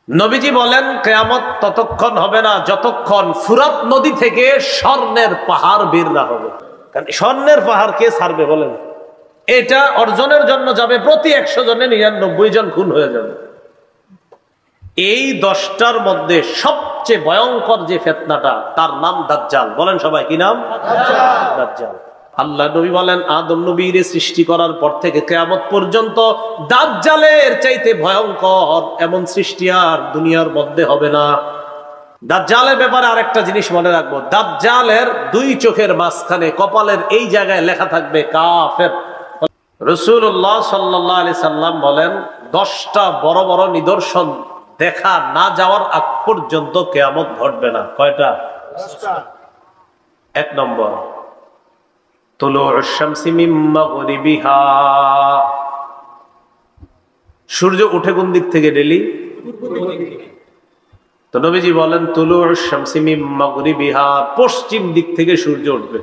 নবীজি বলেন কিয়ামত ততক্ষণ হবে না যতক্ষণ ফুরাত নদী থেকে স্বর্ণের পাহাড় বের না হবে। কারণ স্বর্ণের পাহাড় কে ছাড়বে বলেন? এটা অর্জনের জন্য যাবে প্রতি 100 জনে 99 জন খুন হয়ে যাবে। এই 10টার মধ্যে সবচেয়ে ভয়ঙ্কর যে ফিতনাটা তার নাম দাজ্জাল। বলেন সবাই, কি নাম? দাজ্জাল। আল্লাহ নবী বলেন আদম নবীর সৃষ্টি করার পর থেকে কিয়ামত পর্যন্ত দাজ্জালের চাইতে ভয়ঙ্কর এমন সৃষ্টি আর দুনিয়ার মধ্যে হবে না। দাজ্জালের ব্যাপারে আরেকটা জিনিস মনে রাখবো, দাজ্জালের 2 চোখের মাঝখানে কপালের এই জায়গায় লেখা থাকবে কাফের। রাসূলুল্লাহ সাল্লাল্লাহু আলাইহি সাল্লাম বলেন 10টা বড় বড় নিদর্শন দেখা না যাওয়ার আগ পর্যন্ত কিয়ামত ঘটবে না। কয়টা? 10টা। 1 নম্বর তুলুউশ শামসি মিন মাগরিবিহা, সূর্য উঠে কোন দিক থেকে? ডেলি তো নবীজি বলেন তুলুউশ শামসি মিন মাগরিবিহা, পশ্চিম দিক থেকে সূর্য উঠবে।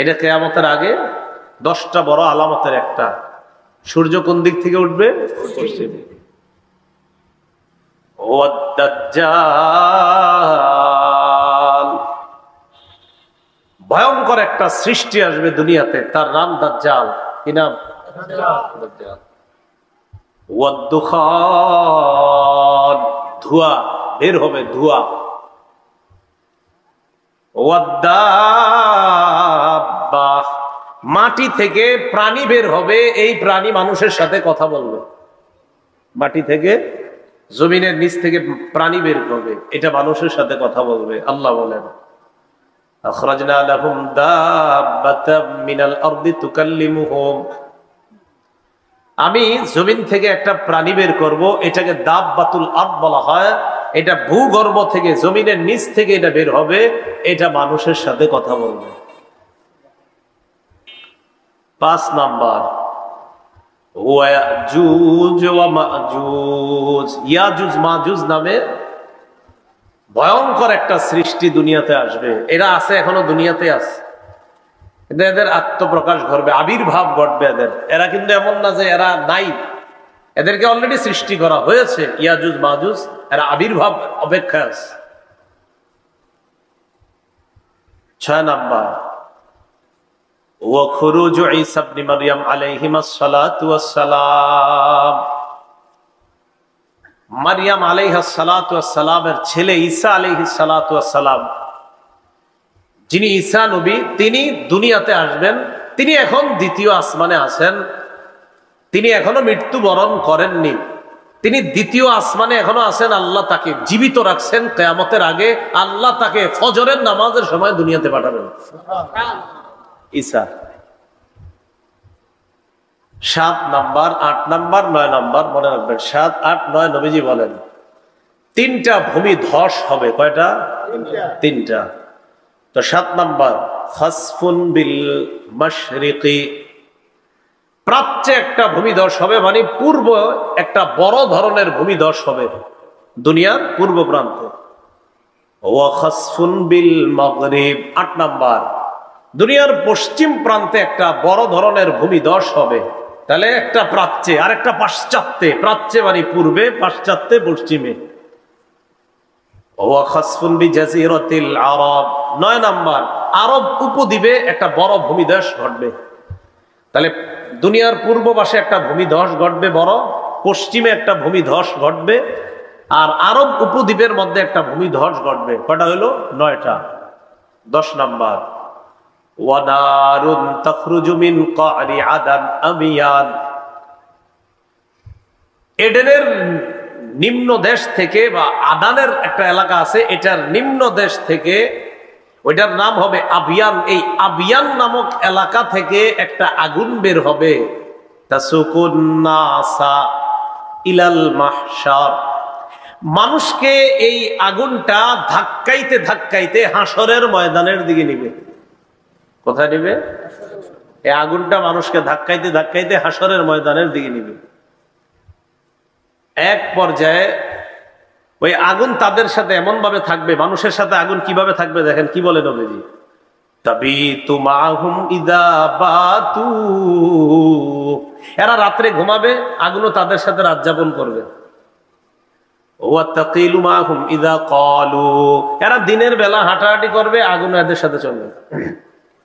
এটা কিয়ামতের আগে 10টা বড় আলামতের একটা। সূর্য কোন দিক থেকে উঠবে? পশ্চিম। দাজ্জাল, ভয়ঙ্কর একটা সৃষ্টি আসবে দুনিয়াতে, তার নাম দাজ্জাল। কি নাম? দাজ্জাল। ওয়াদ্দুখান, ধোঁয়া বের হবে, ধোঁয়া। ওয়াদ্দাব্বা, মাটি থেকে প্রাণী বের হবে, এই প্রাণী মানুষের সাথে কথা বলবে। মাটি থেকে, জমিনের নিচ থেকে প্রাণী বের হবে, এটা মানুষের সাথে কথা বলবে। আল্লাহ বলেন আখরাজনা লাহুম দাব্বাতাম মিনাল আরদি তুকাল্লিমুহুম, আমি জমিন থেকে একটা প্রাণী বের করব, এটাকে দাব্বাতুল আরদ বলা হয়। এটা ভূগর্ভ থেকে, জমিনের নিচ থেকে এটা বের হবে, এটা মানুষের সাথে কথা বলবে। 5 নাম্বার ইয়াজুজ ওয়া মাজুজ, ইয়াজুজ মাজুজ নামে ভয়ঙ্কর একটা সৃষ্টি দুনিয়াতে আসবে। এরা আছে, এখনো দুনিয়াতে আছে, কিন্তু এদের আত্মপ্রকাশ ঘটবে, আবির্ভাব ঘটবে এদের। এরা কিন্তু এমন না যে এরা নাই, এদেরকে অলরেডি সৃষ্টি করা হয়েছে। ইয়াজুজ মাজুজ, এরা আবির্ভাব অপেক্ষা আছে। 6 নাম্বার ওয়াখুরুজু ঈসা ইবনে মারইয়াম আলাইহিমাস সালাতু ওয়াস সালাম, মারইয়াম আলাইহাস সালাতু ওয়াস সালামের ছেলে ঈসা আলাইহিস সালাতু ওয়াস সালাম, যিনি ঈসা নবী, তিনি দুনিয়াতে আসবেন। তিনি এখন দ্বিতীয় আসমানে আছেন, তিনি এখনো মৃত্যুবরণ করেননি, তিনি দ্বিতীয় আসমানে এখনো আছেন। আল্লাহ তাকে জীবিত রাখছেন, কিয়ামতের আগে আল্লাহ তাকে ফজরের নামাজের সময় দুনিয়াতে পাঠাবেন। ঈসা। 7 নাম্বার, 8 নাম্বার, 9 নাম্বার মনে রাখবেন। 7, 8, 9 নবীজি বলেন 3টা ভূমি ধস হবে। কয়টা? 3টা। তো 7 নাম্বার খাসফুন বিল মাশরিকি, প্রাচ্যে একটা ভূমিধস হবে, মানে পূর্ব একটা বড় ধরনের ভূমিধস হবে দুনিয়ার পূর্ব প্রান্তে। ওয়া খাসফুন বিল মাগরিব, 8 নাম্বার দুনিয়ার পশ্চিম প্রান্তে একটা বড় ধরনের ভূমিধস হবে। তাহলে একটা প্রাচ্যে আর একটা পাশ্চাত্যে, প্রাচ্যে মানে পূর্বে, পাশ্চাত্যে পশ্চিমে। ওয়া খাসফুন বিজাজিরাতিল আরব, 9 নাম্বার আরব উপদ্বীপে একটা বড় ভূমিধস ঘটবে। তাহলে দুনিয়ার পূর্ব পাশে একটা ভূমিধস ঘটবে বড়, পশ্চিমে একটা ভূমিধস ঘটবে, আর আরব উপদ্বীপের মধ্যে একটা ভূমিধস ঘটবে। কয়টা হলো? 9টা। 10 নাম্বার ওয়ানারুন তাখরুজু মিন ক্বারি আদান আমিয়ান, এডেনের নিম্ন দেশ থেকে, বা আদানের একটা এলাকা আছে, এটার নিম্ন দেশ থেকে, ওইটার নাম হবে আবিয়ান। এই আবিয়ান নামক এলাকা থেকে একটা আগুন বের হবে। তাসুকুন নাসা ইলাল মাহশার, মানুষকে এই আগুনটা ধাক্কাইতে ধাক্কাইতে হাসরের ময়দানের দিকে নিবে। কোথায় নিবে? এই আগুনটা মানুষকে ধাক্কাইতে ধাক্কাইতে হাসরের ময়দানের দিকে নিবে। এক পর্যায়ে ওই আগুন তাদের সাথে এমন ভাবে থাকবে, মানুষের সাথে আগুন কিভাবে থাকবে দেখেন কি বলে নবীজি, তাবিতু মাহুম ইদা বাতু, এরা রাত্রে ঘুমাবে, আগুনও তাদের সাথে রাত যাপন করবে। এরা দিনের বেলা হাঁটাহাঁটি করবে, আগুন এদের সাথে চলবে।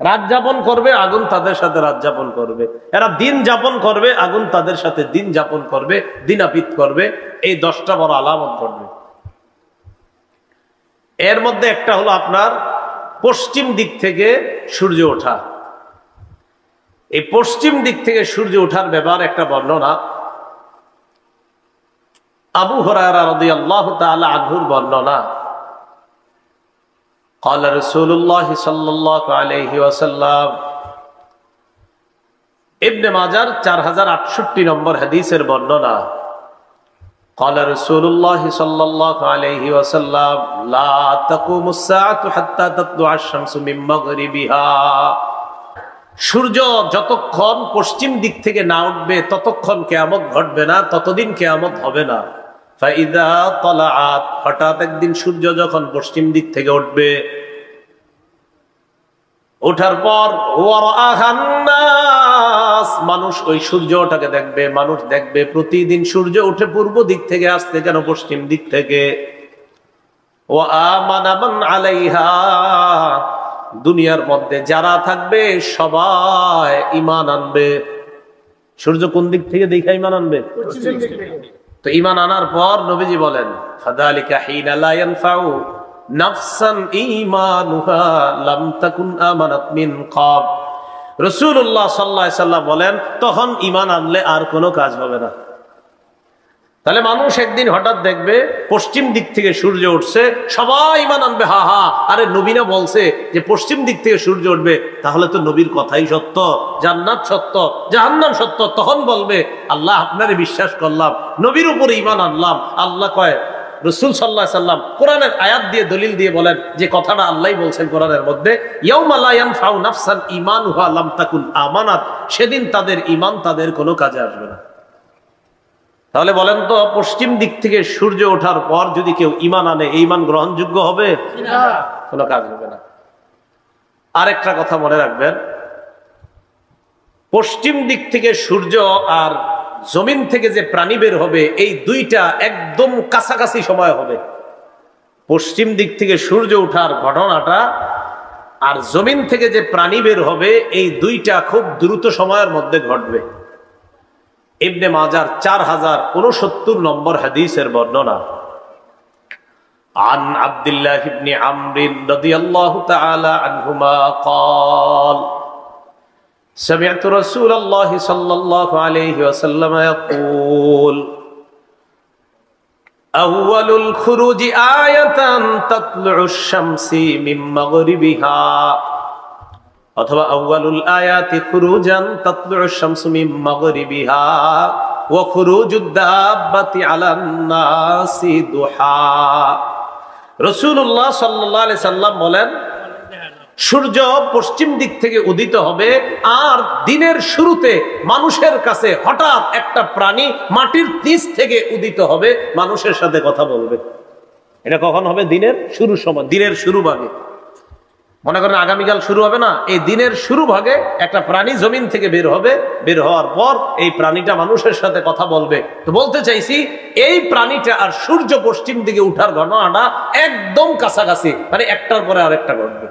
রাত যাপন করবে, আগুন তাদের সাথে রাত যাপন করবে। এরা দিন যাপন করবে, আগুন তাদের সাথে দিন যাপন করবে, দিনাপিত করবে। এই 10টা বড় আলামত ঘটবে। এর মধ্যে একটা হলো আপনার পশ্চিম দিক থেকে সূর্য ওঠা। এই পশ্চিম দিক থেকে সূর্য ওঠার ব্যাপারে একটা বর্ণনা আবু হুরায়রা রাদিয়াল্লাহু তাআলা আনহুর বর্ণনা। قال رسول الله صلى الله عليه وسلم, ইবনে মাজার 4068 নম্বর হাদিসের বর্ণনা। قال رسول الله صلى الله عليه وسلم لا تقوم الساعة حتى تطلع الشمس من مغربها। সূর্য যতক্ষণ পশ্চিম দিক থেকে না উঠবে ততক্ষণ কিয়ামত ঘটবে না, ততদিন কিয়ামত হবে না। ফাইদা তালাআত, হঠাৎ একদিন সূর্য যখন পশ্চিম দিক থেকে উঠবে, ওঠার পর মানুষ ওই সূর্যটাকে দেখবে। মানুষ দেখবে প্রতিদিন সূর্য উঠে পূর্ব দিক থেকে আসতে, যেন পশ্চিম দিক থেকে। ও আমানা মান আলাইহা, দুনিয়ার মধ্যে যারা থাকবে সবাই ঈমান আনবে। সূর্য কোন দিক থেকে দেখা ঈমান আনবে? তো ঈমান আনার পর নবীজি বলেন ফাযালিকা হিনা লা ইয়ানফাউ নাফসান ঈমানুহা লাম তাকুন আমানাত মিন ক্বাব। রাসূলুল্লাহ সাল্লাল্লাহু আলাইহি সাল্লাম বলেন তখন ঈমান আনলে আর কোনো কাজ হবে না। তাহলে মানুষ একদিন হঠাৎ দেখবে পশ্চিম দিক থেকে সূর্য উঠছে, সবাই ঈমান আনবে। হা হা, আরে নবী না বলছে যে পশ্চিম দিক থেকে সূর্য উঠবে, তাহলে তো নবীর কথাই সত্য, জান্নাত সত্য, জাহান্নাম সত্য। তখন বলবে আল্লাহ আপনারে বিশ্বাস করলাম, নবীর উপরে ঈমান আনলাম। আল্লাহ কয়, রাসূল সাল্লাল্লাহু আলাইহি সাল্লাম কোরআনের আয়াত দিয়ে দলিল দিয়ে বলেন যে কথাটা আল্লাহই বলছেন কোরআনের মধ্যে, ইয়াউমা লা ইয়ানফাউ নাফসান ঈমানুহা লাম তাকুন আমানাত, সেদিন তাদের ঈমান তাদের কোনো কাজে আসবে না। তাহলে বলেন তো, পশ্চিম দিক থেকে সূর্য ওঠার পর যদি কেউ ঈমান আনে, এই ঈমান গ্রহণযোগ্য হবে? কোনো কাজ হবে না। আরেকটা কথা মনে রাখবেন, পশ্চিম দিক থেকে সূর্য আর জমিন থেকে যে প্রাণী বের হবে, এই দুইটা একদম কাছাকাছি সময় হবে। পশ্চিম দিক থেকে সূর্য ওঠার ঘটনাটা আর জমিন থেকে যে প্রাণী বের হবে, এই দুইটা খুব দ্রুত সময়ের মধ্যে ঘটবে। ইবনে মাজার 4069 নম্বর হাদিসের বর্ণনা। আন আব্দুল্লাহ ইবনে আমর রাদিয়াল্লাহু তাআলা আনহুমা قال سمعت رسول الله صلى الله عليه وسلم يقول أول الخروج آية تطلع الشمس من مغربها অথবা আউয়ালুল আয়াতি খুরুজান তাতলু'ু শামসু মিন মাগরিবিহা ওয়া খুরুজুদ দাব্বাতি আলান নাসি দুহা। রাসূলুল্লাহ সাল্লাল্লাহু আলাইহি সাল্লাম বলেন, সূর্য পশ্চিম দিক থেকে উদিত হবে, আর দিনের শুরুতে মানুষের কাছে হঠাৎ একটা প্রাণী মাটির নিচ থেকে উদিত হবে, মানুষের সাথে কথা বলবে। এটা কখন হবে? দিনের শুরু সময়, দিনের শুরু ভাগে। মনে করেন আগামীকাল শুরু হবে না, এই দিনের শুরু ভাগে একটা প্রাণী জমিন থেকে বের হবে। বের হওয়ার পর এই প্রাণীটা মানুষের সাথে কথা বলবে। তো বলতে চাইছি, এই প্রাণীটা আর সূর্য পশ্চিম দিকে উঠার ঘটনাটা একদম কাছাকাছি, মানে একটার পরে আরেকটা ঘটবে।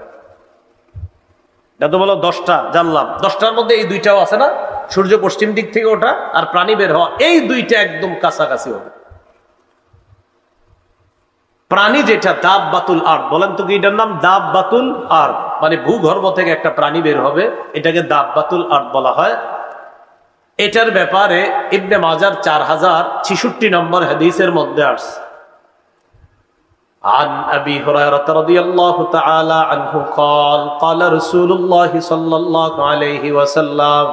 এটা তো বলো 10টা জানলাম, 10টার মধ্যে এই দুইটাও আছে না, সূর্য পশ্চিম দিক থেকে ওঠা আর প্রাণী বের হওয়া, এই দুইটা একদম কাছাকাছি হবে। প্রাণী যেটা দাব্বাতুল আরদ, বলেন তো কি এটার নাম? দাব্বাতুল আরদ, মানে ভূগর্ভ থেকে একটা প্রাণী বের হবে, এটাকে দাব্বাতুল আরদ বলা হয়। এটার ব্যাপারে ইবনে মাজার 4066 নম্বর হাদিসের মধ্যে আসছে। عن أبي هريرة رضي الله تعالى عنه قال قال رسول الله صلى الله عليه وسلم,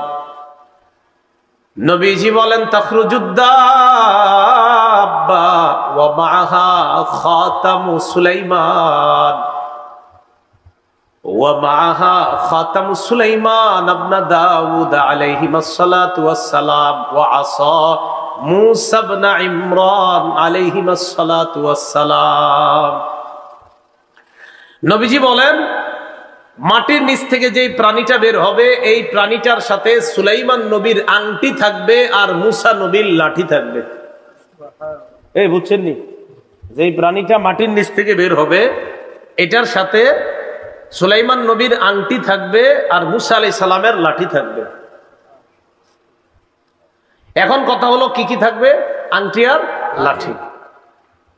নবীজি বলেন, তাখরুজুদ দাব্বা ওয়া মাআহা খাতামু সুলাইমান ওয়া মাআহা খাতামু সুলাইমান ইবনে দাউদ আলাইহিস সালাতু ওয়াস সালাম ওয়া আসা মূসা ইবনে ইমরান আলাইহিস সালাতু ওয়াস সালাম। নবীজি বলেন, মাটির নিচ থেকে যে প্রাণীটা বের হবে, এই প্রাণীটার সাথে সুলাইমান নবীর আংটি থাকবে আর মূসা নবীর লাঠি থাকবে। এই বুঝছেন নি? যেই প্রাণীটা মাটির নিচ থেকে বের হবে এটার সাথে সুলাইমান নবীর আংটি থাকবে আর মুসা আলাইহিস সালামের লাঠি থাকবে। এখন কথা হলো কি কি থাকবে? আংটি আর লাঠি।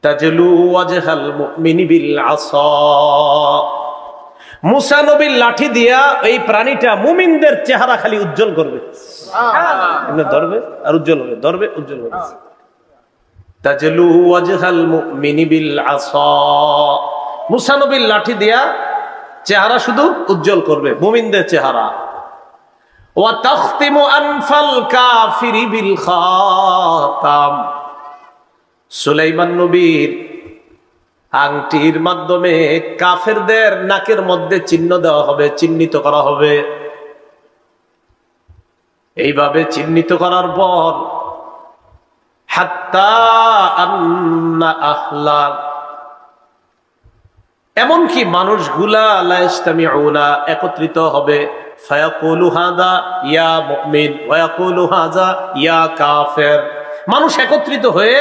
তাজলু ওয়াজহাল মুমিনি বিল আসা, মুসা নবীর লাঠি দিয়া এই প্রাণীটা মুমিনদের চেহারা খালি উজ্জ্বল করবে, ধরবে আর উজ্জ্বল হবে, ধরবে উজ্জ্বল হবে। তাজলু ওয়াজহাল মুমিনি বিল আসা, মুসা নবীর লাঠি দিয়া চেহারা শুধু উজ্জ্বল করবে, মুমিনদের চেহারা। ওয়া তাখতিমু আনফাল কাফিরি বিল খাতাম, সুলাইমান নবীর আংটির মাধ্যমে কাফেরদের নাকের মধ্যে চিহ্ন দেওয়া হবে, চিহ্নিত করা হবে। এইভাবে চিহ্নিত করার পর হাত্তা আন্না আহলা, এমনকি মানুষগুলা লা ইসতামিউনা, একত্রিত হবে। ফায়াকুলু হাযা ইয়া মুমিন ওয়া ইয়াকুলু হাযা ইয়া কাফির, মানুষ একত্রিত হয়ে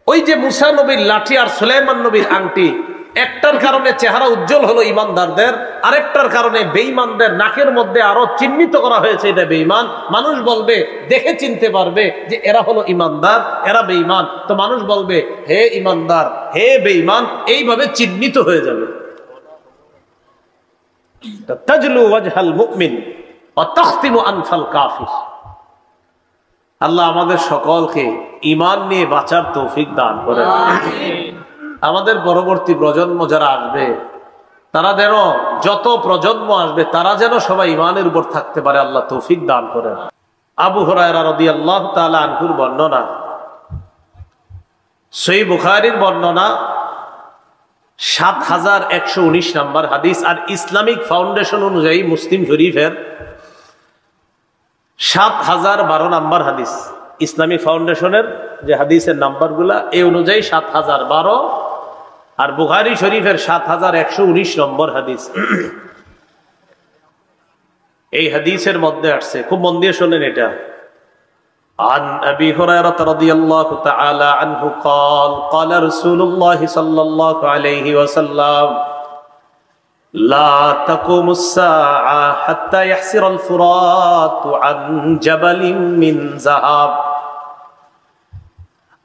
ওই যে মুসা নবীর লাঠি আর সুলাইমান নবীর আংটি, একটার কারণে চেহারা উজ্জ্বল হলো ইমানদারদের, আরেকটার কারণে বেঈমানদের নাকের মধ্যে আরো চিহ্নিত করা হয়েছে এটা বেঈমান। মানুষ বলবে, দেখে চিনতে পারবে যে এরা হলো ইমানদার, এরা বেঈমান। তো মানুষ বলবে হে ইমানদার, হে বেঈমান, এইভাবে চিহ্নিত হয়ে যাবে। তাজলু ওয়াজহাল মুমিন ওয়া তাখতিমু আনফাল কাফির। আল্লাহ আমাদের সকলকে ঈমান নিয়ে বাঁচার তৌফিক দান করেন। আমাদের পরবর্তী প্রজন্ম যারা আসবে তারা যেন, যত প্রজন্ম আসবে তারা যেন সবাই ঈমানের উপর থাকতে পারে, আল্লাহ তৌফিক দান করেন। আবু হুরায়রা রাদিয়াল্লাহু তাআলা আনহুর বর্ণনা, সহিহ বুখারীর বর্ণনা, ৭১১৯ নম্বর হাদিস, আর ইসলামিক ফাউন্ডেশন অনুযায়ী মুসলিম শরীফের ৭০১২ নম্বর হাদিস। ইসলামিক ফাউন্ডেশনের যে হাদিসের নাম্বারগুলা এই অনুযায়ী ৭০১২, আর বুখারী শরীফের ৭১১৯ নম্বর হাদিস। এই হাদিসের মধ্যে আসছে, খুব মন দিয়ে শোনেন এটা। عن أبي هريرة رضي الله تعالى عنه قال قال رسول الله صلى الله عليه وسلم لا تقوم الساعة حتى يحسر الفرات عن جبل من ذهب।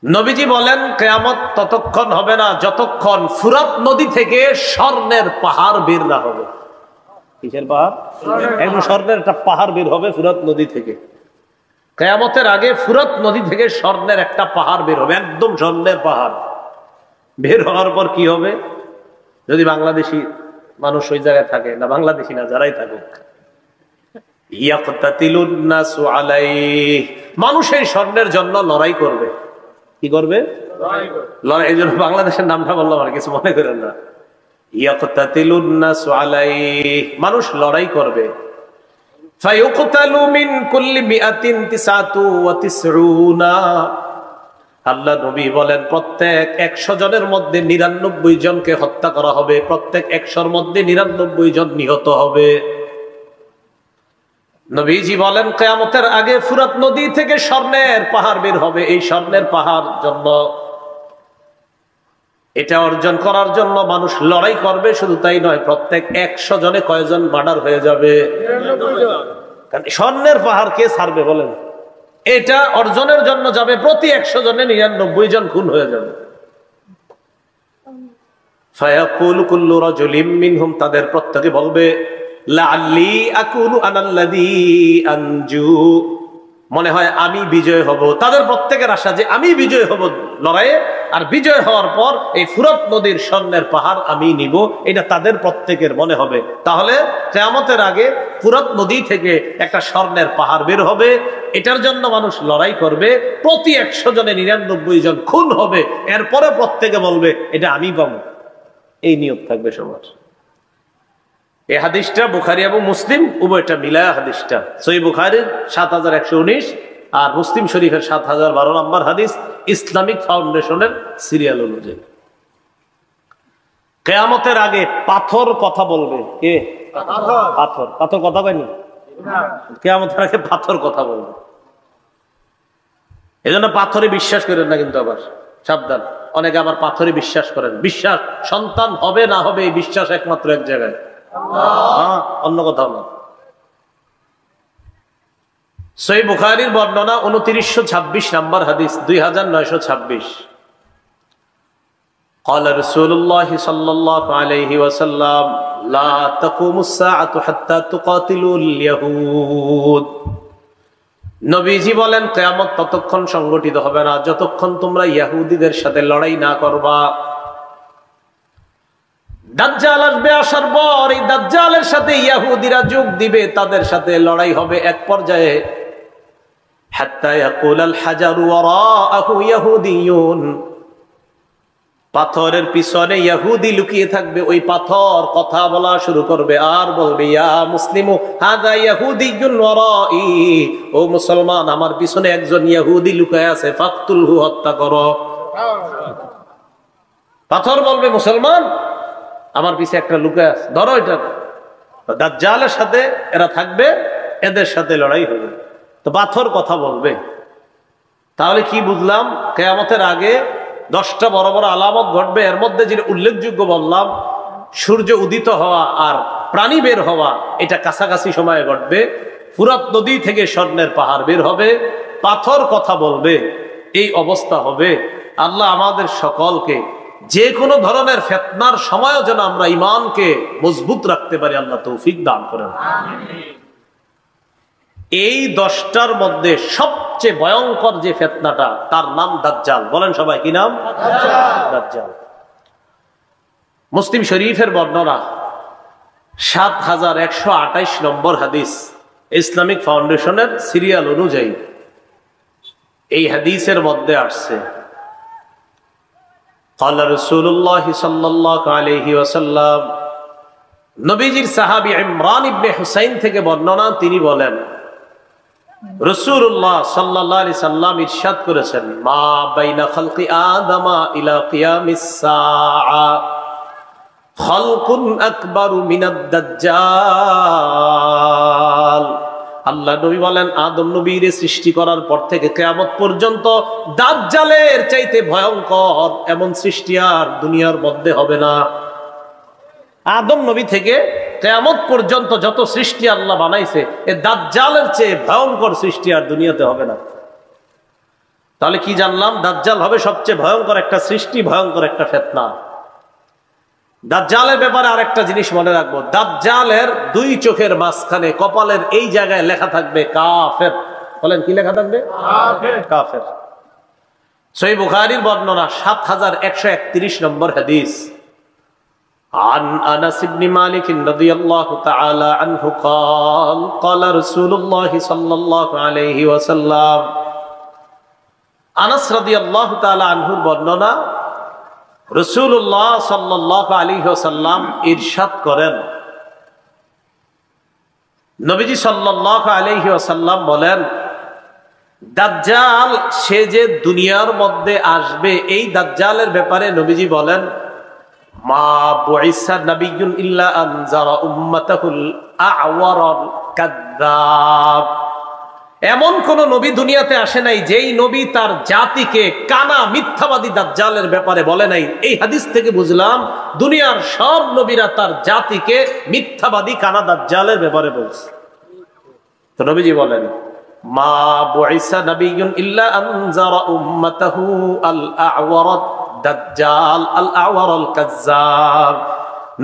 নবীজি বলেন কিয়ামত ততক্ষণ হবে না যতক্ষণ ফুরাত নদী থেকে স্বর্ণের পাহাড় বের না হবে। কিসের পাহাড়? একদম স্বর্ণের একটা পাহাড় বের হবে ফুরাত নদী থেকে। কিয়ামতের আগে ফুরাত নদী থেকে স্বর্ণের একটা পাহাড় বের হবে, একদম স্বর্ণের পাহাড়। বের হওয়ার পর কি হবে? যদি বাংলাদেশি মানুষ ওই জায়গায় থাকে, না বাংলাদেশি না যারাই থাকুক, ইয়াকতাতিলুন নাসু আলাইহি, মানুষ এই স্বর্ণের জন্য লড়াই করবে। কি করবে? লড়াই। এই জন্য বাংলাদেশের নামটা বললাম, আর কিছু মনে করেন না। ইয়াকতাতিলুন নাসু আলাইহি, মানুষ লড়াই করবে। ফায়ুকতালু মিন কুল্লি মিআতিন তিসআতু ওয়া তিসউনা, আল্লাহ নবী বলেন প্রত্যেক ১০০ জনের মধ্যে ৯৯ জনকে হত্যা করা হবে, প্রত্যেক ১০০-র মধ্যে ৯৯ জন নিহত হবে। নবীজি বলেন কিয়ামতের আগে ফুরাত নদী থেকে স্বর্ণের পাহাড় বের হবে। এই স্বর্ণের পাহাড় জন্য, এটা অর্জন করার জন্য মানুষ লড়াই করবে। শুধু তাই নয়, প্রত্যেক ১০০ জনে কয়জন মার্ডার হয়ে যাবে? ৯৯ জন। কারণ স্বর্ণের পাহাড় কে ছাড়বে বলেন? এটা অর্জনের জন্য যাবে প্রতি ১০০ জনে ৯৯ জন খুন হয়ে যাবে। ফায়াকুলু কুল্লু রাজুলিম মিনহুম, তাদের প্রত্যেকে বলবে লাআল্লি আকুনু আনাল্লাযী আনজু, মনে হয় আমি বিজয় হব। তাদের প্রত্যেকের আশা যে আমি বিজয় হব লড়াইয়ে, আর বিজয় হওয়ার পর এই ফুরাত নদীর স্বর্ণের পাহাড় আমি নিব, এটা তাদের প্রত্যেকের মনে হবে। তাহলে কিয়ামতের আগে ফুরাত নদী থেকে একটা স্বর্ণের পাহাড় বের হবে, এটার জন্য মানুষ লড়াই করবে। প্রতি ১০০ জনে ৯৯ জন খুন হবে, এরপরে প্রত্যেকে বলবে এটা আমি পাবো। এই নিয়ত থাকবে সবার। এই হাদিসটা বুখারী এবং মুসলিম উভয়টা মিলায়া হাদিসটা, সহিহ বুখারীর ৭১১৯ আর মুসলিম শরীফের ৭০১২ নম্বর হাদিস, ইসলামিক ফাউন্ডেশনের সিরিয়াল অনুযায়ী। কিয়ামতের আগে পাথর কথা বলবে। কে? পাথর। পাথর কথা কয়নি? কিয়ামতের আগে পাথর কথা বলবে। এজন্য পাথরে বিশ্বাস করেন না কিন্তু আবার। সাবধান। অনেকে আবার পাথরে বিশ্বাস করেন, বিশ্বাস সন্তান হবে না হবে এই বিশ্বাস একমাত্র এক জায়গায়, অন্য কোথাও না। সহিহ বুখারীর বর্ণনা 2926 নম্বর হাদিস, 2926। قال رسول الله صلى الله عليه وسلم لا تقوم الساعة حتى تقاتلوا اليهود। নবীজি বলেন কিয়ামত ততক্ষণ সংগঠিত হবে না যতক্ষণ তোমরা ইহুদিদের সাথে লড়াই না করবা। দাজ্জাল আসবে, আসার পর এই দাজ্জালের সাথে ইহুদিরা যোগ দিবে, তাদের সাথে লড়াই হবে। এক পর্যায়ে হাত্তা ইয়াকুলাল হাজারু ওয়ারাআহু ইয়াহুদিয়ুন, পাথরের পিছনে ইহুদি লুকিয়ে থাকবে, ওই পাথর কথা বলা শুরু করবে আর বলবে ইয়া মুসলিমু হাযা ইয়াহুদিয়ুন ওয়ারাই, ও মুসলমান আমার পিছনে একজন ইহুদি লুকায় আছে, ফাকতুলহু, হত্যা করো। পাথর বলবে মুসলমান আমার পিছে একটা লুকায় আছে, ধরো এটা। দাজ্জালের সাথে এরা থাকবে, এদের সাথে লড়াই হবে। তো পাথর কথা বলবে। তাহলে কি বুঝলাম? কিয়ামতের আগে 10টা বড় বড় আলামত ঘটবে। এর মধ্যে যেটা উল্লেখযোগ্য বললাম, সূর্য উদিত হওয়া আর প্রাণী বের হওয়া, এটা কাছাকাছি সময়ে ঘটবে। ফুরাত নদী থেকে স্বর্ণের পাহাড় বের হবে, পাথর কথা বলবে, এই অবস্থা হবে। আল্লাহ আমাদের সকলকে যে কোনো ধরনের ফিতনার সময়ও যেন আমরা ঈমানকে মজবুত রাখতে পারি, আল্লাহ তৌফিক দান করেন। এই 10টার মধ্যে সবচেয়ে ভয়ঙ্কর যে ফিতনাটা, তার নাম দাজ্জাল। বলেন সবাই, কি নাম? দাজ্জাল। মুসলিম শরীফের বর্ণনা 7128 নম্বর হাদিস, ইসলামিক ফাউন্ডেশনের সিরিয়াল অনুযায়ী এই হাদিসের মধ্যে আসছে قال رسول الله صلى الله عليه وسلم, নবীজির সাহাবী ইমরান ইবনে হুসাইন থেকে বর্ণনা, তিনি বলেন রাসূলুল্লাহ সাল্লাল্লাহু আলাইহি সাল্লাম ইরশাদ করেছেন, মা বাইনা খালকি আদামা ইলা কিয়ামিস সাআ খালকুন আকবারু মিনাদ দাজ্জাল। আল্লাহ নবী বলেন আদম নবীর সৃষ্টি করার পর থেকে কিয়ামত পর্যন্ত দাজ্জালের চাইতে ভয়ঙ্কর এমন সৃষ্টি আর দুনিয়ার মধ্যে হবে না। আদম নবী থেকে কিয়ামত পর্যন্ত যত সৃষ্টি আল্লাহ বানাইছে, এ দাজ্জালের চেয়ে ভয়ঙ্কর সৃষ্টি আর দুনিয়াতে হবে না। তাহলে কি জানলাম? দাজ্জাল হবে সবচেয়ে ভয়ঙ্কর একটা সৃষ্টি, ভয়ঙ্কর একটা ফিতনা। দাজ্জালের ব্যাপারে আরেকটা জিনিস মনে রাখবো, দাজ্জালের 2 চোখের মাঝখানে কপালের এই জায়গায় লেখা থাকবে কাফের। বলেন কি লেখা থাকবে? কাফের। সহিহ বুখারীর বর্ণনা 7131 নম্বর হাদিস, عن أنس بن مالك رضي الله تعالى عنه قال قال رسول الله صلى الله عليه وسلم। আনাস রাদিয়াল্লাহু তাআলা আনহুর বর্ণনা, রাসূলুল্লাহ সাল্লাল্লাহু আলাইহি ওয়াসাল্লাম ইরশাদ করেন, নবীজি সাল্লাল্লাহু আলাইহি ওয়াসাল্লাম বলেন, দাজ্জাল সে যে দুনিয়ার মধ্যে আসবে, এই দাজ্জালের ব্যাপারে নবীজি বলেন, মা বুইসা নাবিয়্যুন ইল্লা আনজারা উম্মাতাহুল আ'ওয়ারাল কাযযাব। এমন কোন নবী দুনিয়াতে আসে নাই যেই নবী তার জাতিকে কানা মিথ্যাবাদী দাজ্জালের ব্যাপারে বলে নাই। এই হাদিস থেকে বুঝলাম দুনিয়ার সব নবীরা তার জাতিকে মিথ্যাবাদী কানা দাজ্জালের ব্যাপারে বলছে। তো নবীজি বলেন, মা বুইসা নাবিয়্যুন ইল্লা আনজারা উম্মাতাহু আল আ'ওয়ারাদ দাজ্জাল আল আ'ওয়ারাল কাযযাব।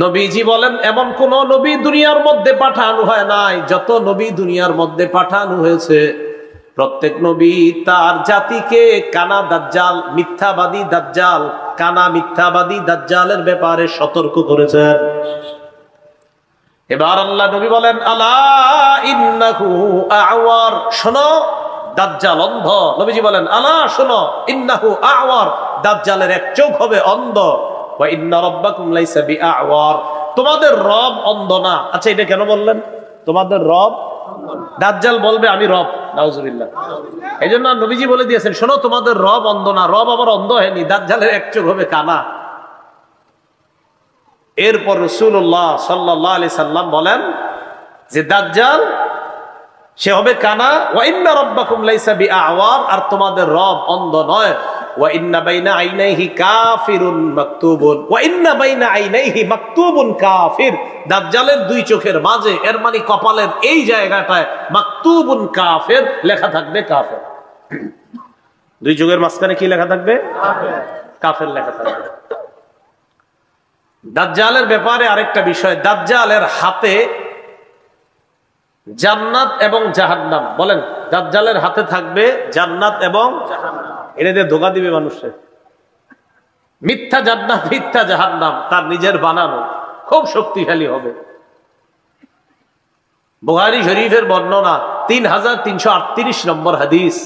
নবীজি বলেন এমন কোন নবী দুনিয়ার মধ্যে পাঠানো হয় নাই। যত নবী দুনিয়ার মধ্যে পাঠানো হয়েছে, প্রত্যেক নবী তার জাতিকে কানা দাজ্জাল, মিথ্যাবাদী দাজ্জাল, কানা মিথ্যাবাদী দাজ্জালের ব্যাপারে সতর্ক করেছেন। এবার আল্লাহ নবী বলেন, আলা ইন্নাহু আ'ওয়ার, শোনো দাজ্জাল অন্ধ। নবীজি বলেন, আলা শোনো, ইন্নাহু আ'ওয়ার, দাজ্জালের এক চোখ হবে অন্ধ। ওয়া ইন্না রাব্বাকুম লাইসা বিআ'ওয়ার, তোমাদের রব অন্ধ না। আচ্ছা এটা কেন বললেন তোমাদের রব? দাজ্জাল বলবে আমি রব, নাউজুবিল্লাহ। এইজন্য নবীজি বলে দিয়েছেন, শোনো তোমাদের রব অন্ধ না। রব আবার অন্ধ হয়নি, দাজ্জালের এক চোখ হবে কানা। এরপর রাসূলুল্লাহ সাল্লাল্লাহু আলাইহি সাল্লাম বলেন যে দাজ্জাল সে হবে কানা, ওয়া ইন্না রাব্বাকুম লাইসা বিআ'ওয়ার, আর তোমাদের রব অন্ধ নয়। ওয়া ইন্না বাইনা আইনাইহি কাফিরুন মাকতুবুন, ওয়া ইন্না বাইনা আইনাইহি মাকতুবুন কাফির, দাজ্জালের দুই চোখের মাঝে, এর মানে কপালের এই জায়গাটায় মাকতুবুন কাফির লেখা থাকবে, কাফের। দুই চোখের মাঝখানে কি লেখা থাকবে? কাফের লেখা থাকবে। দাজ্জালের ব্যাপারে আরেকটা বিষয়, দাজ্জালের হাতে জান্নাত এবং জাহান্নাম, বলেন দাজ্জালের হাতে থাকবে জান্নাত এবং এটা দিয়ে ধোঁকা দিবে মানুষের। মিথ্যা জান্নাত মিথ্যা জাহান্নাম তার নিজের বানানো, খুব শক্তিশালী হবে। বুখারী শরীফের বর্ণনা 3338 নম্বর হাদিস।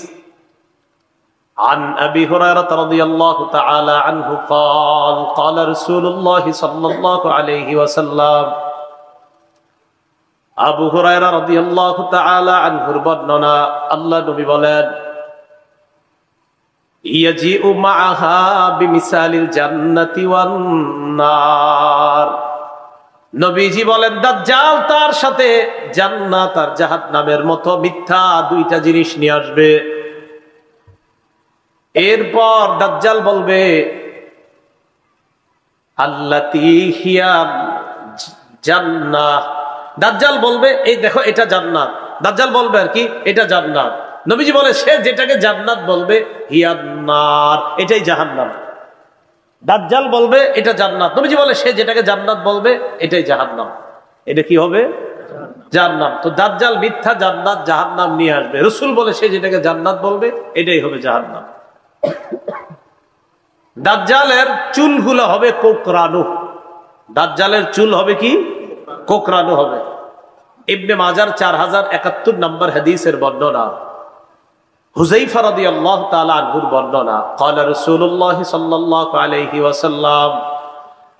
عن أبي هريرة رضي الله تعالى عنه قال قال رسول الله صلى الله عليه وسلم, আবু হুরায়রা রাদিয়াল্লাহু তাআলা আনহুর বর্ণনা, আল্লাহ নবী বলেন, ইয়াজিউ মাআহা বিমিসালিল জান্নাতি ওয়ান নার, নবীজি বলেন দাজ্জাল তার সাথে জান্নাত আর জাহান্নামের মতো মিথ্যা দুইটা জিনিস নিয়ে আসবে। এরপর দাজ্জাল বলবে আল্লাতী হিয়া জান্নাহ, দাজ্জাল বলবে এই দেখো এটা জান্নাত, দাজ্জাল বলবে আর কি এটা জান্নাত, নবীজি বলে সে যেটাকে জান্নাত বলবে হিয়ান নার, এটাই জাহান্নাম। দাজ্জাল বলবে এটা জান্নাত, নবীজি বলে সে যেটাকে জান্নাত বলবে এটাই জাহান্নাম। এটা কি হবে? জাহান্নাম। তো দাজ্জাল মিথ্যা জান্নাত জাহান্নাম নিয়ে আসবে, রাসূল বলে সে যেটাকে জান্নাত বলবে এটাই হবে জাহান্নাম। দাজ্জালের চুলগুলো হবে কোকড়ানো, দাজ্জালের চুল হবে কি? কোকড়ানো হবে। ইবনে মাজার 4071 নম্বর হাদিসের বর্ণনা, হুযায়ফা রাদিয়াল্লাহু তাআলা আনহুর বর্ণনা, ক্বালা রাসূলুল্লাহ সাল্লাল্লাহু আলাইহি ওয়াসাল্লাম,